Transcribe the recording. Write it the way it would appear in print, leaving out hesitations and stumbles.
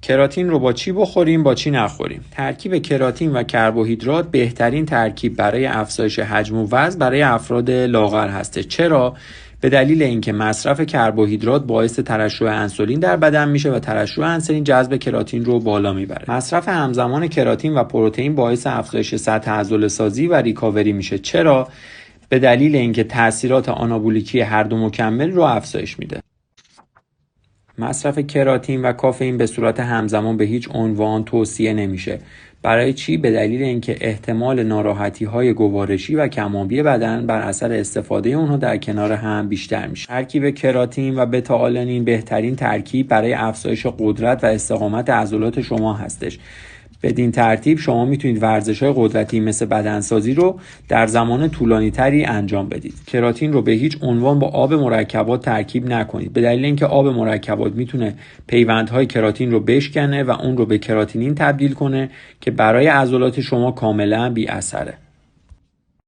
کراتین رو با چی بخوریم با چی نخوریم؟ ترکیب کراتین و کربوهیدرات بهترین ترکیب برای افزایش حجم و وزن برای افراد لاغر هسته. چرا؟ به دلیل اینکه مصرف کربوهیدرات باعث ترشح انسولین در بدن میشه و ترشح انسولین جذب کراتین رو بالا میبره. مصرف همزمان کراتین و پروتئین باعث افزایش سطح عضله‌سازی و ریکاوری میشه. چرا؟ به دلیل اینکه تاثیرات آنابولیکی هر دو مکمل رو افزایش میده. مصرف کراتین و کافئین به صورت همزمان به هیچ عنوان توصیه نمیشه. برای چی؟ به دلیل اینکه احتمال ناراحتی‌های گوارشی و کم‌آبی بدن بر اثر استفاده اونها در کنار هم بیشتر میشه. ترکیب کراتین و بتا آلانین بهترین ترکیب برای افزایش قدرت و استقامت عضلات شما هستش. بدین ترتیب شما میتونید ورزش‌های قدرتی مثل بدنسازی رو در زمان طولانی تری انجام بدید. کراتین رو به هیچ عنوان با آب مرکبات ترکیب نکنید، به دلیل اینکه آب مرکبات میتونه پیوندهای کراتین رو بشکنه و اون رو به کراتینین تبدیل کنه که برای عضلات شما کاملا بی اثره.